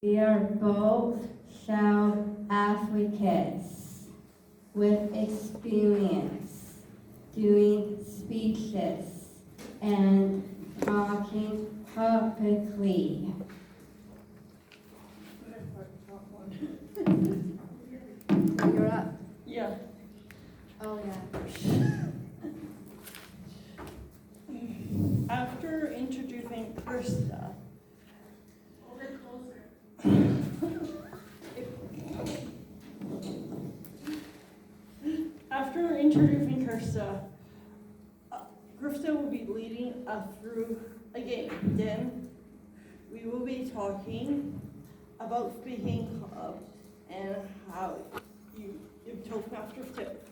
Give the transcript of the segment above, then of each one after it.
We are both South Africans with experience doing speeches and talking publicly. You're up. Yeah. Oh, yeah. After introducing Krista, Krista will be leading us through a game. Then we will be talking about speaking club and how you give Toastmasters tips.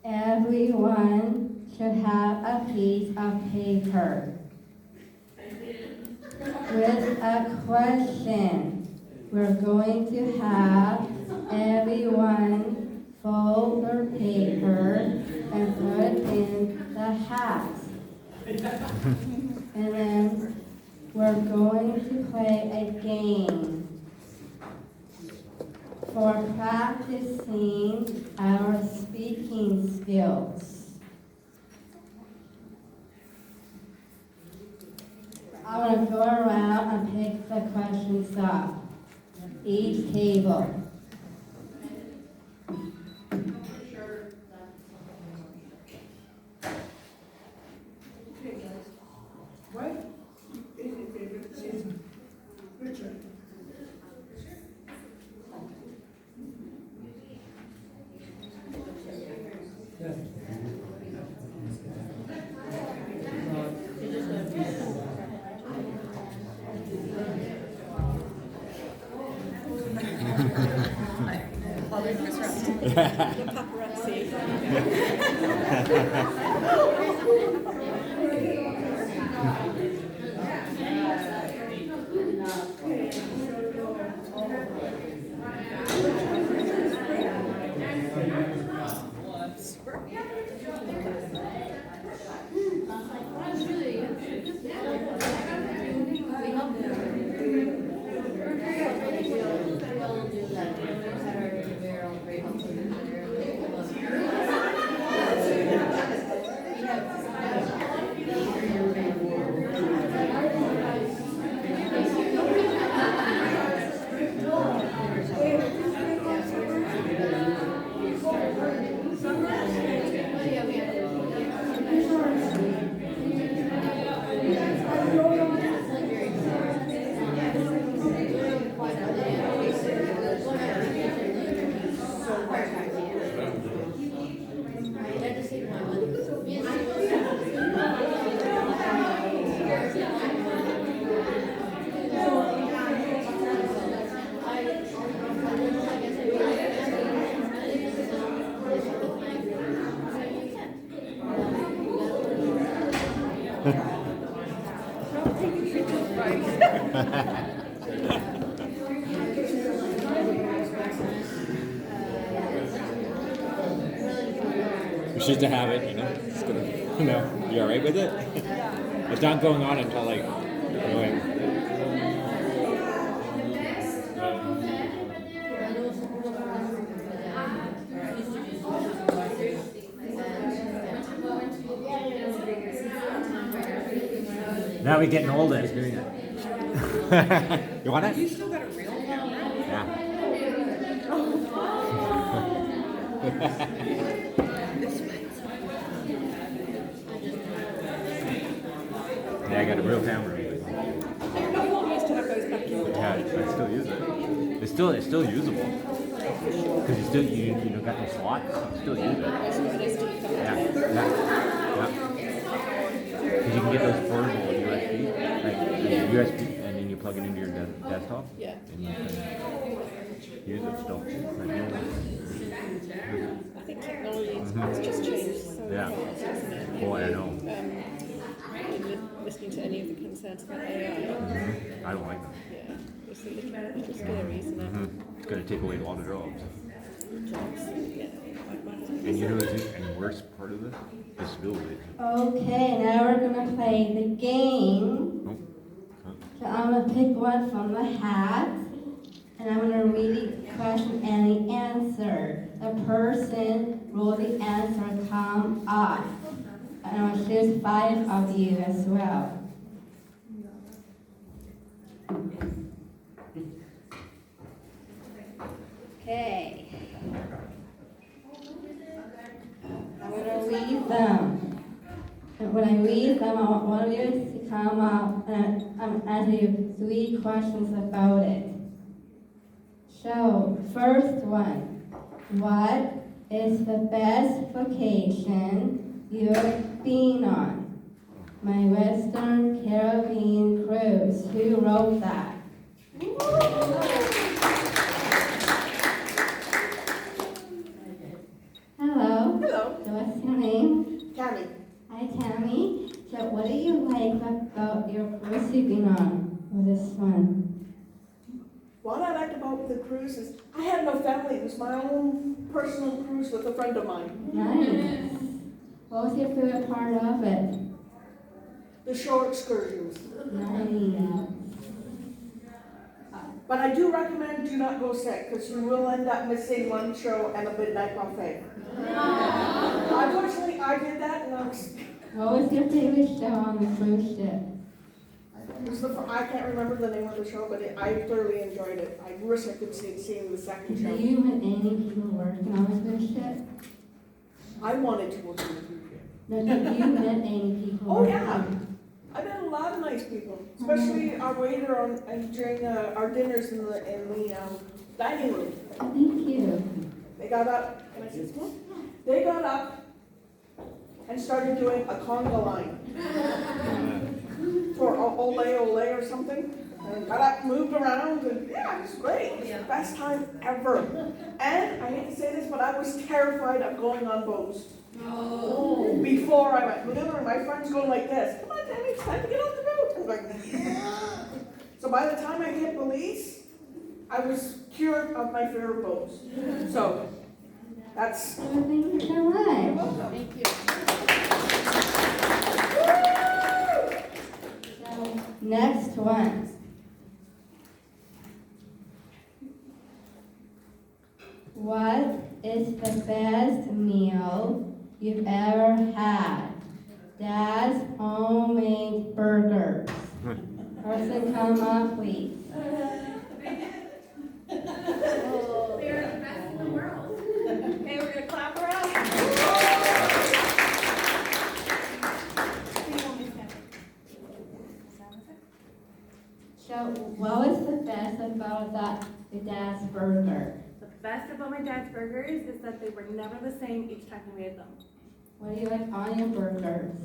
Everyone should have a piece of paper with a question. We're going to have everyone fold their paper and put it in the hat. And then we're going to play a game for practicing our speaking skills. I'm going to go around and pick the questions up. Each table. It's just a habit, you know. It's gonna, you know, you all right with it? It's not going on until like, now we're getting older, it's doing it. You want it? You still got a real camera? Yeah. Yeah, I got a real camera. I used to have those back in the day. Yeah, I still use it. It's still usable. Because you know got the slot, you still use it. Yeah. Because you can get those portable USB, like USB, and then you plug it into your desktop. Yeah. And you can use it still. I think technology has just changed so fast, hasn't it? Boy, I know. Listening to any of the concerns about AI. I don't like them. Yeah, it's a little scary, isn't it? It's going to take away a lot of jobs. Yeah. And you know the worst part of this? Disability. Okay, now we're going to play the game pick one from the hat, and I'm gonna read the question and the answer. The person will the answer come up. And I'm gonna choose 5 of you as well. Okay. I'm gonna read them. And when I read them, I want one of you to come up and I'm asking you 3 questions about it. So, first one, what is the best vacation you've been on? My Western Caribbean cruise. Who wrote that? Hello. Hello, So what's your name? Tammy. Hi, Tammy. So what do you like about your cruise you've been on? Or this one? What I liked about the cruise is I had no family. It was my own personal cruise with a friend of mine. Nice. What was your favorite part of it? The shore excursions. Nice. But I do recommend do not go sick because you will end up missing one show and a midnight buffet. Unfortunately, I did that and What was your favorite show on the cruise ship? I can't remember the name of the show, but I thoroughly enjoyed it. I wish I could see the second Do show. you meet any people working on the cruise ship? I wanted to work on the cruise ship. No, did you meet any people Oh working? yeah, I met a lot of nice people, especially our waiter and during our dinners in the dining room. Thank you. They got up, and I said, "Hmm?" They got up and started doing a conga line for ole ole or something. And got up, moved around, and yeah, it was great. It was the best time ever. And I hate to say this, but I was terrified of going on boats. Before I went, literally, my friends go like this. Come on, Tammy, it's time to get on the boat. I'm like, yeah. So by the time I hit Belize, I was cured of my fear of boats. So that's. Well, thank you so much. Thank you. So, next one. What is the best meal you've ever had? Dad's homemade burgers. Person come up, please. They're the best in the world. Okay, we're gonna clap her up. So, what was the best about your dad's burger? The best about my dad's burgers is that they were never the same each time he made them. What do you like on your burgers?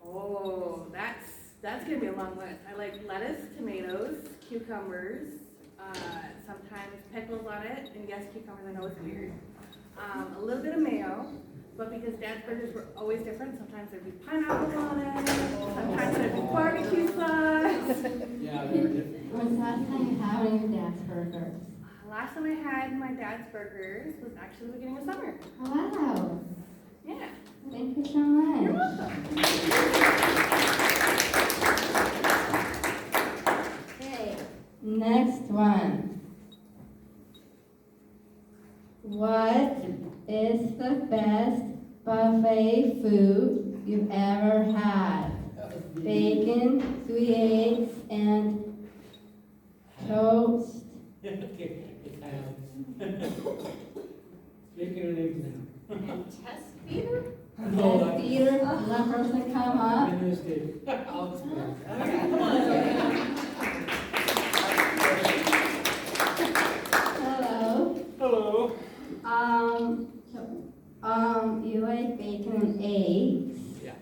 Oh, that's gonna be a long list. I like lettuce, tomatoes, cucumbers, sometimes pickles on it, and yes, cucumbers, I know it's weird. A little bit of mayo, but because Dad's burgers were always different, sometimes there'd be pineapple on it, sometimes there'd be barbecue sauce. Yeah, they were different. When's the last time you had one of your dad's burgers? Last time I had my dad's burgers was actually the beginning of summer. Oh, wow. Yeah. Thank you so much. You're welcome. Okay, next one. What is the best buffet food you've ever had? Bacon, 3 eggs, and toast. Okay, it's bacon and eggs now. Test feeder? No, Yes, Peter, that person come up. in this case. I'll explain. Hello. Hello. You like bacon and eggs. Yeah.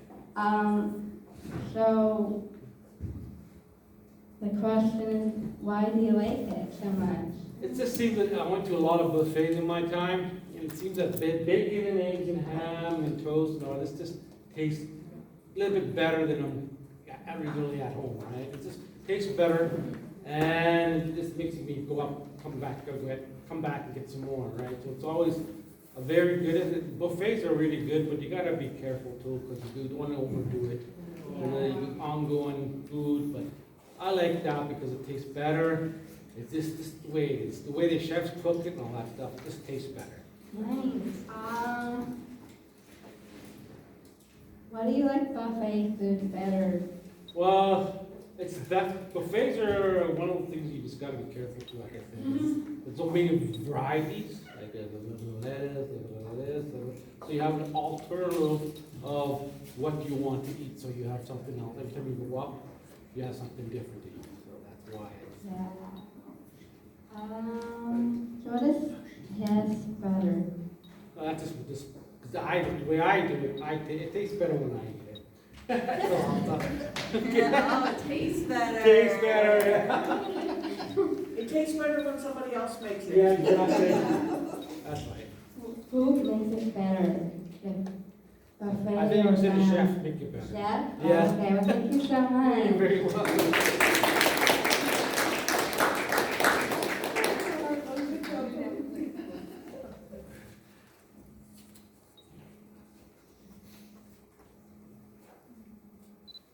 So the question is, why do you like it so much? It just seems that I went to a lot of buffets in my time, and it seems that bacon and eggs and ham and toast and all this just tastes a little bit better than I'm regularly at home, right? It just tastes better, and it just makes me come back and get some more, right? So it's always a very good. Buffets are really good, but you gotta be careful too, because you don't want to overdo it. You know, you get ongoing food, but I like that because it tastes better. It's just the way it is. The way the chefs cook it and all that stuff, it just tastes better. Nice. What do you like buffet food better? Well, it's that buffets are one of the things you just gotta be careful to, I guess. There's so many varieties, like a little lettuce, a little this, so you have an alternative of what you want to eat. So you have something else. Every time you go up, you have something different to eat. So that's why. Yeah. So what is tastes better? That's just because the way I do it, it tastes better when I eat it. So, Oh, it tastes better. tastes better, yeah. It tastes better when somebody else makes it. Yeah, exactly. That's right. Who makes it better? The buffet I think or you said the the chef make it better. Chef? Yeah. Okay, well, thank you so You're much. very welcome.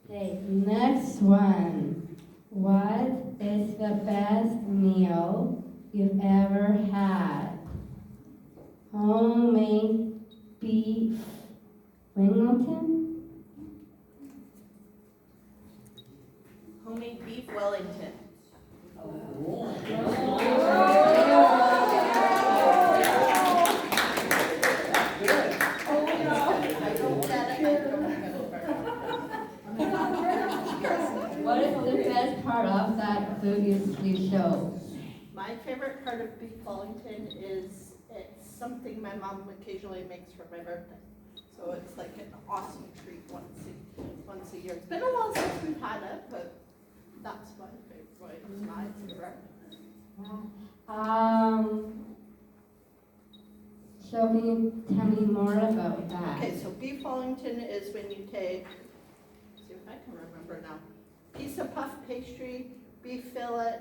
Okay, next one. What is the best meal you've ever had? Homemade beef Wellington? Homemade beef Wellington. What is the best part of that food you show? My favorite part of beef Wellington is it's something my mom occasionally makes for my birthday. So it's like an awesome treat once a year. It's been a while since we've had it, but that's my favorite. It's my favorite. So can you tell me more about that? Okay, so beef Wellington is when you take, see if I can remember now, piece of puff pastry, beef fillet,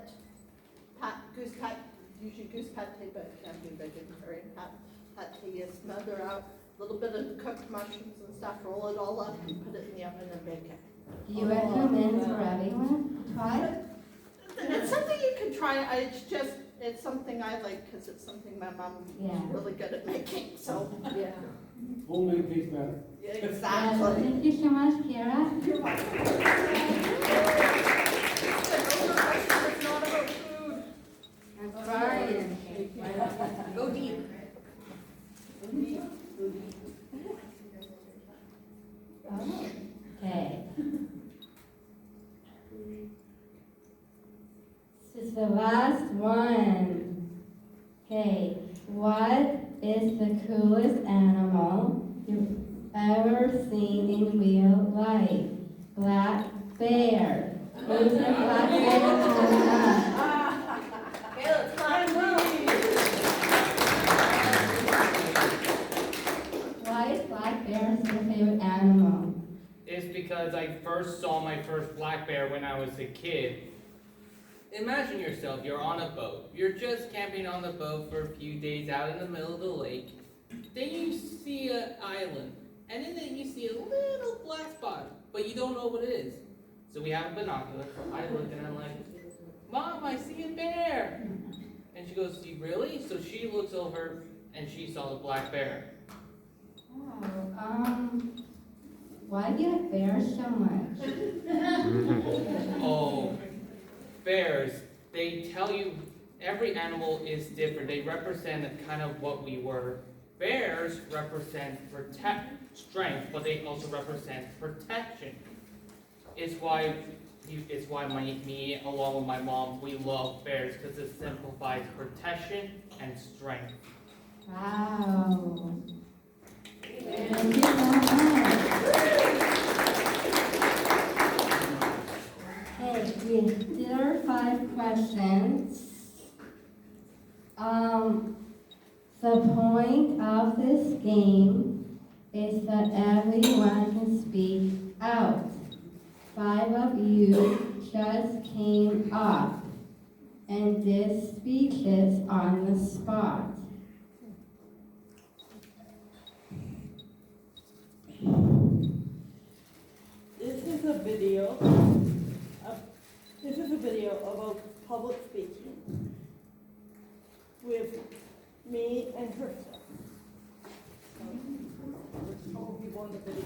goose pat, usually goose pate, but it can be vegetarian pate. You smother out a little bit of cooked mushrooms and stuff, roll it all up, and put it in the oven and bake it. Do you recommend for everyone to try it? It's something you can try. It's something I like because it's something my mom Yeah. is really good at making. So yeah, Homemade tastes better. Yeah, exactly. thank you so much, Kara. You're welcome. It's not about food. I'm trying. Go deep. Okay. This is the last one. Okay, what is the coolest animal you've ever seen in real life? Black bear. Who's the black bear coming up? Okay, let's climb Why is black bear your favorite animal? Is because I first saw my first black bear when I was a kid. Imagine yourself, you're on a boat. You're just camping on the boat for a few days out in the middle of the lake. Then you see an island, and in it you see a little black spot, but you don't know what it is. So we have a binocular. I look and I'm like, Mom, I see a bear. And she goes, you really? So she looks over and she saw the black bear. Oh, why do you like bears so much? Oh, bears, they tell you every animal is different. They represent kind of what we were. Bears represent strength, but they also represent protection. It's why me, along with my mom, we love bears because it simplifies protection and strength. Wow. Thank you so much. Okay, there are 5 questions. The point of this game is that everyone can speak out. 5 of you just came up and did speeches on the spot. This is a video. This is video about public speaking with me and Krista.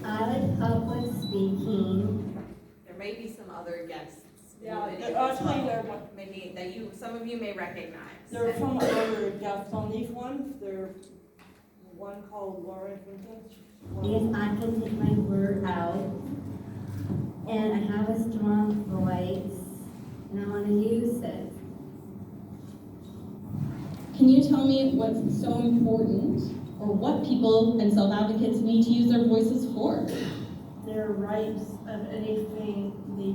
I like public speaking. There may be some other guests. in the Yeah, video I'll as tell you well. their one. Maybe that some of you may recognize. There are some other guests on these ones. There's one called Lauren Vintage. Because I can take my word out, and I have a strong voice, and I want to use it. Can you tell me what's so important, or what people and self-advocates need to use their voices for? Their rights of anything they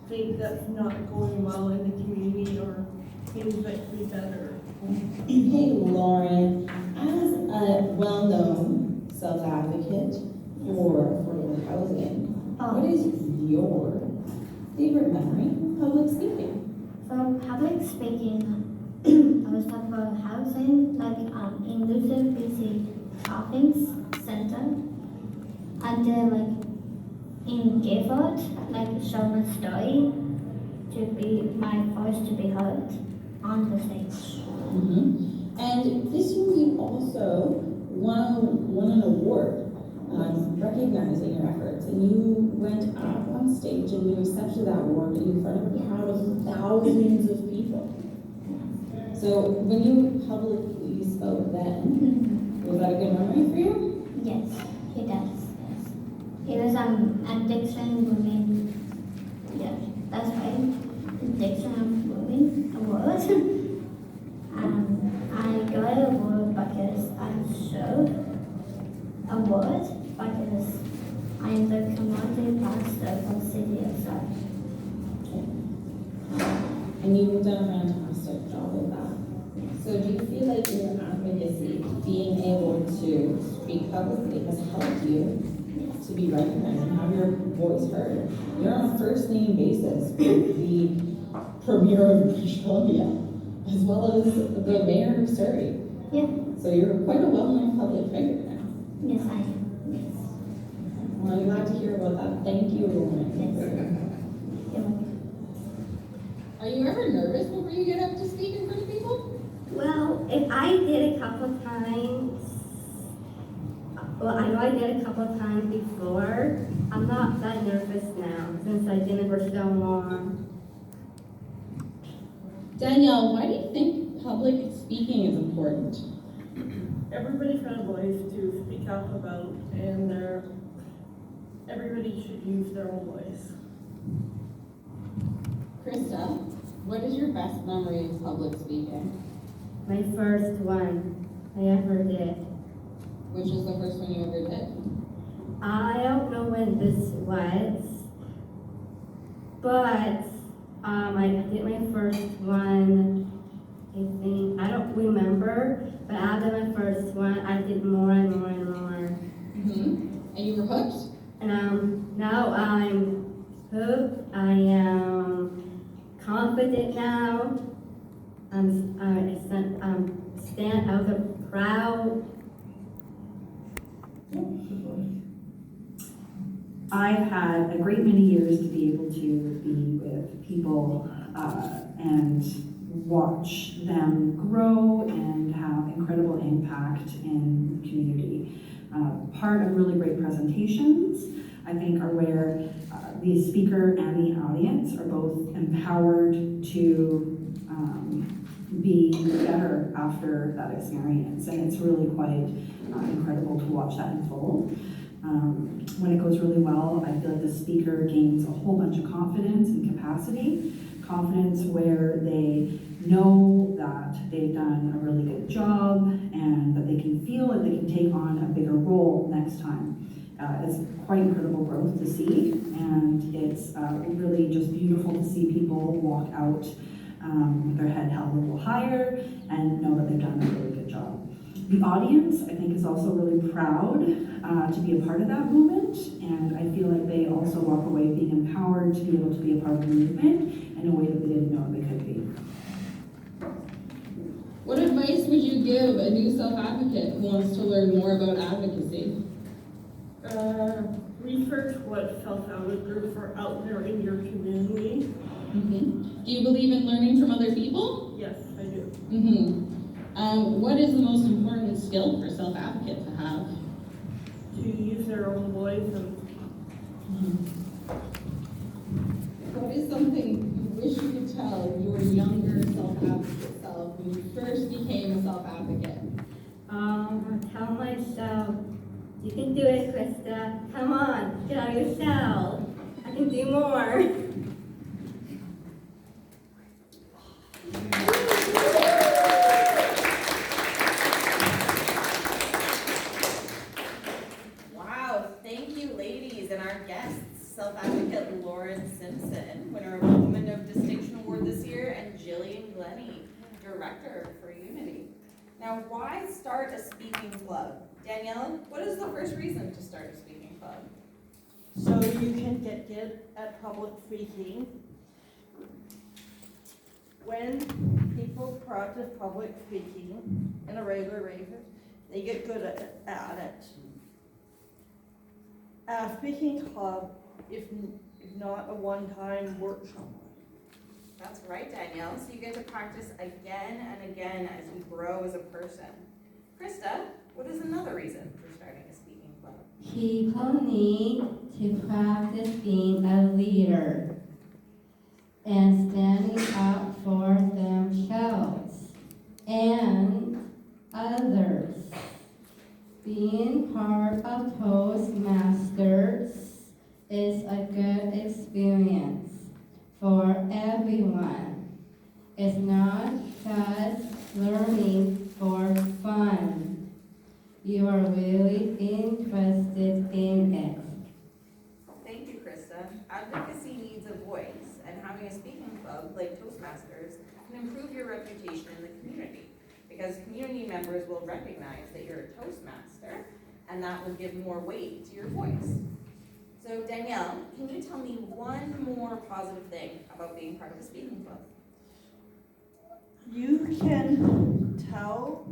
think that's not going well in the community or things that could be better. Hey, Lauren, as a well-known self-advocate for affordable housing, what is your favorite memory of public speaking? For public speaking, I was talking about housing, like inclusive BC shopping center, and then like in Gifford, like show my story to be my voice to be heard on the stage. Mm-hmm. And this year you also won an award recognizing your efforts, and you went up on stage and you accepted that award in front of a crowd of thousands of people. So when you publicly spoke then, was that a good memory for you? Yes, he does. Yes. It was addiction women. Yeah, that's right. Addiction of women award. I got an award because I showed award because I am the commanding pastor of City of Sun. And you've done a fantastic job with that. So do you feel like your advocacy, being able to speak publicly, has helped you to be recognized and have your voice heard? You're on a first name basis with the Premier of British Columbia, as well as the Mayor of Surrey. Yeah, So you're quite a well-known public figure now. yes I am. Yes. Well, I'm glad to hear about that. Thank you, Lauren. You're welcome. Are you ever nervous before you get up to speak in front of people? Well, if I did a couple of times, well, I know I did a couple of times before. I'm not that nervous now since I've been for so long. Danielle, why do you think public speaking is important? Everybody's got a voice to speak up about, and everybody should use their own voice. Krista, what is your best memory of public speaking? My first one I ever did. Which is the first one you ever did? I don't know when this was, but I did my first one, I think, I don't remember, but after my first one, I did more and more and more. Mm-hmm. And you were hooked? And now I'm hooked, I am confident now, stand out the proud. I've had a great many years to be able to be with people and watch them grow and have incredible impact in the community. Part of really great presentations, I think, are where the speaker and the audience are both empowered to be better after that experience. And it's really quite incredible to watch that unfold. When it goes really well, I feel like the speaker gains a whole bunch of confidence and capacity. Confidence where they know that they've done a really good job and that they can feel that they can take on a bigger role next time. It's quite incredible growth to see, and it's really just beautiful to see people walk out with their head held a little higher and know that they've done a really good job. The audience, I think, is also really proud to be a part of that movement, and I feel like they also walk away being empowered to be able to be a part of the movement in a way that they didn't know they could be. What advice would you give a new self-advocate who wants to learn more about advocacy? Research what self-advocate groups are out there in your community. Mm-hmm. What is the most important skill for self-advocate to have? To use their own voice and What is something you wish you could tell your younger self-advocate self when you first became a self-advocate? I'll tell myself, you can do it, Krista. Come on, get out of your shell. I can do more. Wow, thank you, ladies, and our guests, self-advocate Lauren Simpson, winner of Woman of Distinction Award this year, and Jillian Glennie, Director for Unity. Now, why start a speaking club? Danielle, what is the first reason to start a speaking club? So you can get good at public speaking. When people practice public speaking in a regular basis, they get good at it. A speaking club is not a one-time workshop. That's right, Danielle. So you get to practice again and again as you grow as a person. Krista, what is another reason for starting a speaking club? People need to practice being a leader and standing up for themselves and others. Being part of Toastmasters is a good experience for everyone. It's not just learning for fun. You are really interested in it. Thank you, Krista. Advocacy needs a voice, and having a speaking club like Toastmasters can improve your reputation in the community, because community members will recognize that you're a Toastmaster, and that will give more weight to your voice. So Danielle, can you tell me one more positive thing about being part of a speaking club? You can tell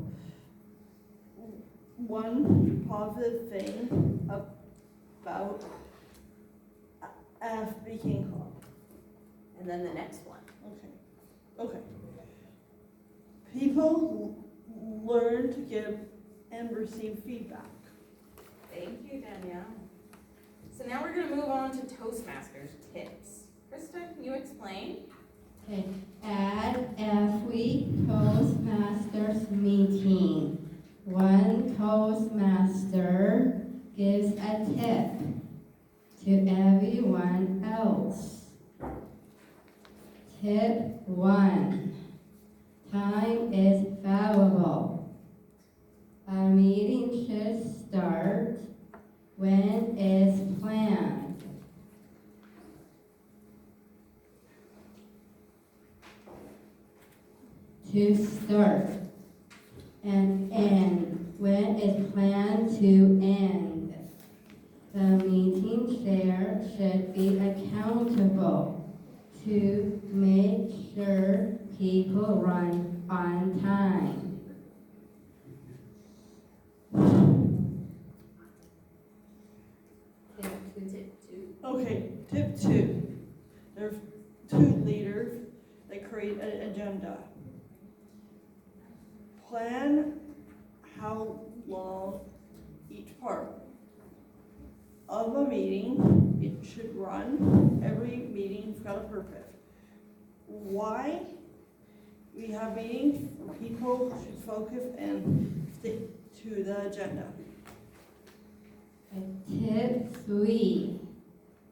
one positive thing about a speaking club. And then the next one. Okay. People learn to give and receive feedback. Thank you, Danielle. So now we're going to move on to Toastmasters tips. Krista, can you explain? Okay. At every Toastmasters meeting, one Toastmaster gives a tip to everyone else. Tip 1. Time is valuable. A meeting should start when it's planned. To start and end when it's planned to end. The meeting chair should be accountable to make sure people run on time. Okay, tip 2. There's 2 leaders that create an agenda. Plan how long each part of a meeting it should run. Every meeting's got a purpose. Why we have meetings? People should focus and stick to the agenda. Tip 3.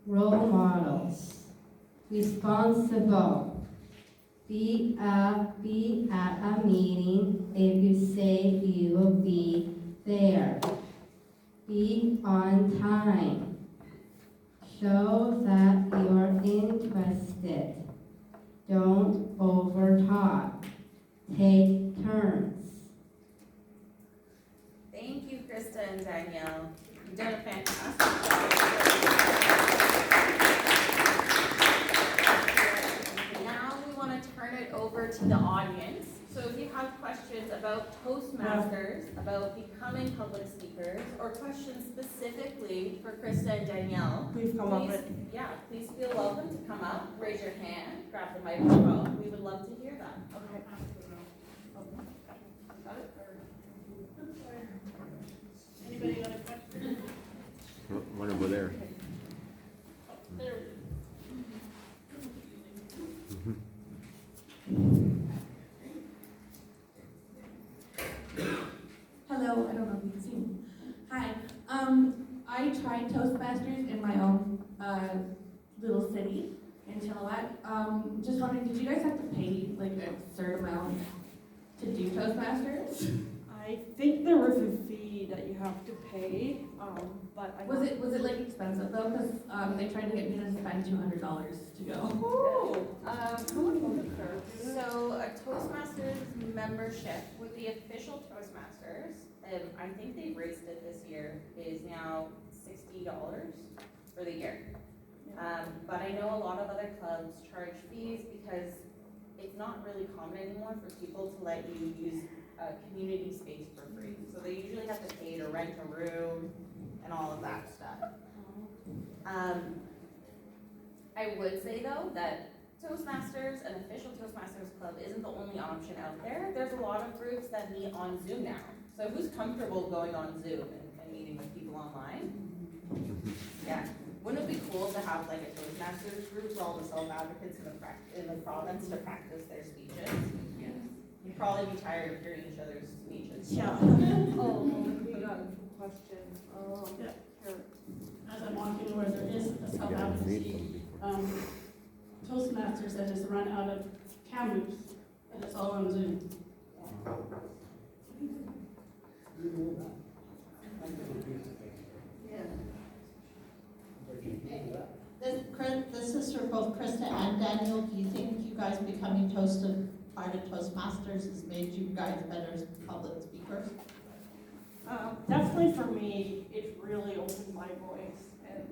Role models. Responsible. Be at a meeting if you say you will be there. Be on time. Show that you're interested. Don't overtalk. Take turns. Thank you, Krista and Danielle. You've done a fantastic job. Now we want to turn it over to the audience. So if you have questions about Toastmasters, about becoming public speakers, or questions specifically for Krista and Danielle, Please come up. please feel welcome to come up, raise your hand, grab the microphone. We would love to hear that. One over there. Hello, I don't know if you can see me. Hi. I tried Toastmasters in my own little city in Chilliwack. Just wondering, did you guys have to pay like a certain amount to do Toastmasters? I think there was a fee that you have to pay, but I'm Was it like expensive though? Because they tried to get me to spend $200 to go. So a Toastmasters membership with the official Toastmasters, I think they've raised it this year, is now $60 for the year. But I know a lot of other clubs charge fees because it's not really common anymore for people to let you use a community space for free. So they usually have to pay to rent a room and all of that stuff. I would say though that Toastmasters, an official Toastmasters club, isn't the only option out there. There's a lot of groups that meet on Zoom now. So who's comfortable going on Zoom and meeting with people online? Yeah. Wouldn't it be cool to have like a Toastmasters group for all the self-advocates in the province to practice their speeches? Yes. You'd probably be tired of hearing each other's speeches. Yeah. Oh, we got a question. Yeah. Here. As I'm walking where there is a self-advocacy Toastmasters that is run out of Kamloops, and it's all on Zoom. This is for both Krista and Daniel. Do you think you guys becoming part of Toastmasters has made you guys better as public speakers? Definitely for me, it's really opened my voice, and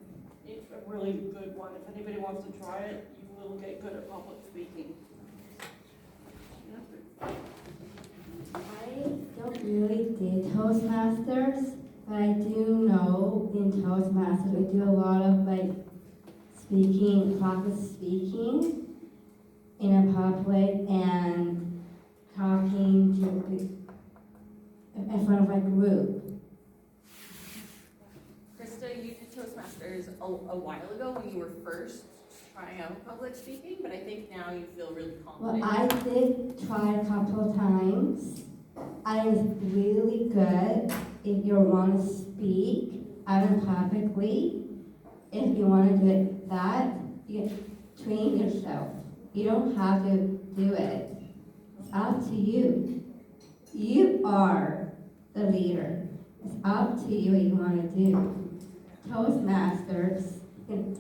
it's a really good one. If anybody wants to try it, you will get good at public speaking. I don't really do Toastmasters, but I do know in Toastmasters we do a lot of like practice speaking in a public and talking in front of a group. Krista, you did Toastmasters a while ago when you were first trying out public speaking, but I think now you feel really confident. Well, I did try a couple of times. I was really good if you want to speak out in publicly. If you want to do it that, you train yourself. You don't have to do it. It's up to you. You are the leader. It's up to you what you want to do. Toastmasters is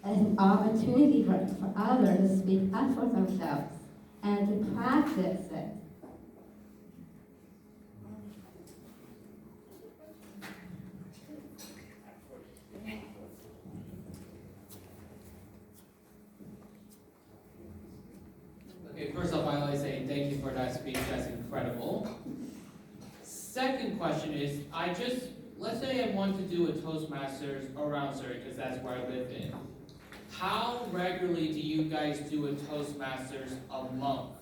an opportunity for others to speak up for themselves and to practice it. Okay, first off, I always say thank you for that speech, that's incredible. Second question is, let's say I want to do a Toastmasters around Surrey, because that's where I live in. How regularly do you guys do a Toastmasters a month?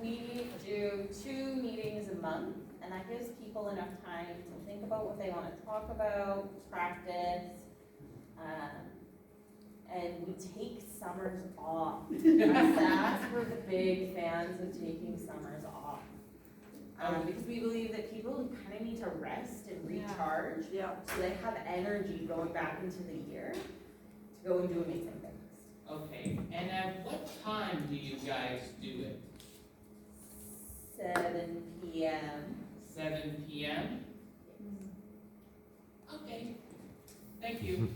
We do 2 meetings a month, and that gives people enough time to think about what they want to talk about, practice, and we take summers off. Us we're the big fans of taking summers off. Because we believe that people kind of need to rest and recharge, so they have energy going back into the year to go and do amazing things. Okay, and at what time do you guys do it? 7 p.m. 7 p.m.? Okay, thank you.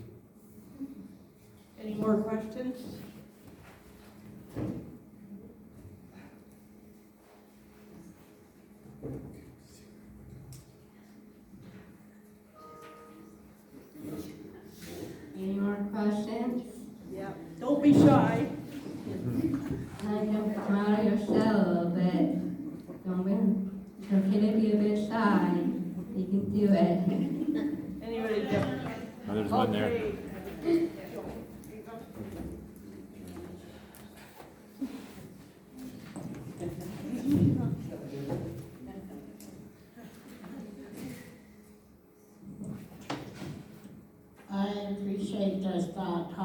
Any more questions? Any more questions? Yeah. Don't be shy. I can come out of your shell a little bit. Don't be. It's okay to be a bit shy. You can do it. Anybody different? Oh, there's one there.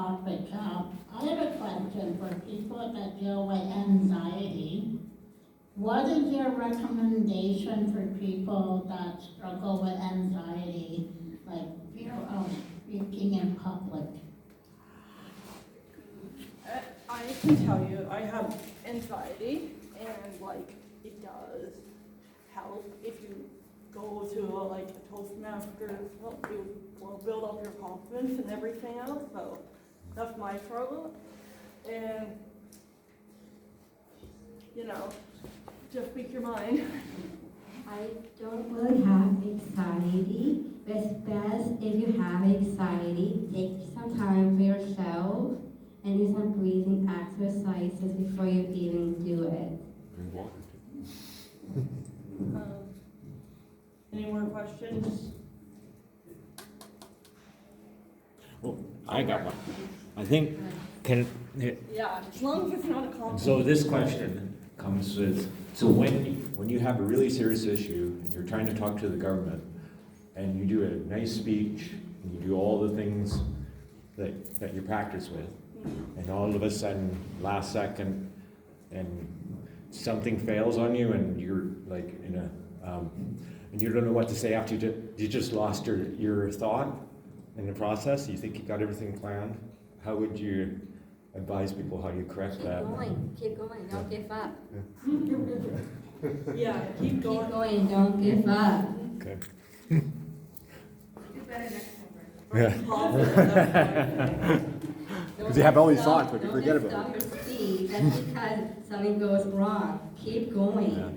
topic. I have a question for people that deal with anxiety. What is your recommendation for people that struggle with anxiety, like fear of speaking in public? I can tell you, I have anxiety, and like it does help if you go to like a Toastmasters. Well, you will build up your confidence and everything else. So that's my struggle, and you know, just speak your mind. I don't really have anxiety, but it's best if you have anxiety, take some time for yourself and do some breathing exercises before you even do it. Drink water. Any more questions? Well, I got one. I think, Yeah, as long as it's not a compliment. so this question comes with, so when you have a really serious issue and you're trying to talk to the government and you do a nice speech and you do all the things that you practice with, and all of a sudden, last second, and something fails on you and you're like in a, and you don't know what to say after you just lost your thought in the process, you think you got everything planned, how would you advise people how you correct that? Keep going, don't give up. Yeah, keep going. Keep going, don't give up. Okay. Do better next time. Yeah. Because you have all these thoughts, but you forget about Don't it. just stop your speed just because something goes wrong. Keep going. Yeah.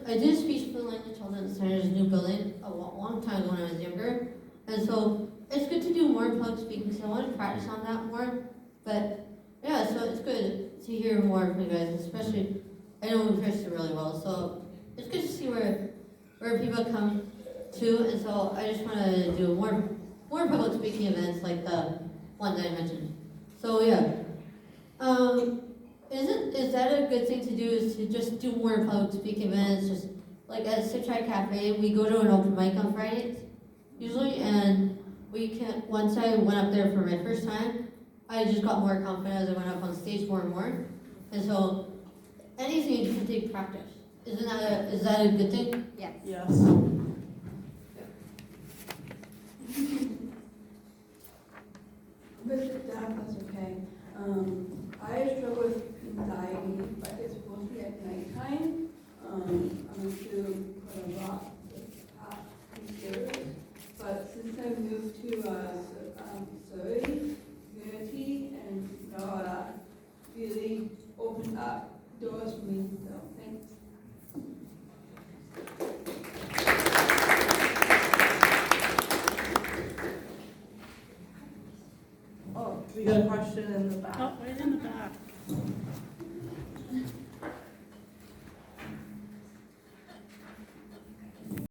I did speech for language children's center's new building a long time ago when I was younger. And so it's good to do more public speaking, so I want to practice on that more. But yeah, so it's good to hear more from you guys, especially I know Krista really well, so it's good to see where people come to, and so I just want to do more public speaking events like the one that I mentioned. So yeah, is that a good thing to do? Is to just do more public speaking events? Just like at Citri Cafe, we go to an open mic on Fridays usually, and once I went up there for my first time, I just got more confident as I went up on stage more and more, and so. Anything you can take practice. Is that a good thing? Yes. Yes. But that's okay. I struggle with anxiety, but it's supposed to be at nighttime. I'm to put a lot of past years. But since I moved to Surrey community and really opened up doors for me, so thanks. Oh, we got a question in the back. Oh, right in the back.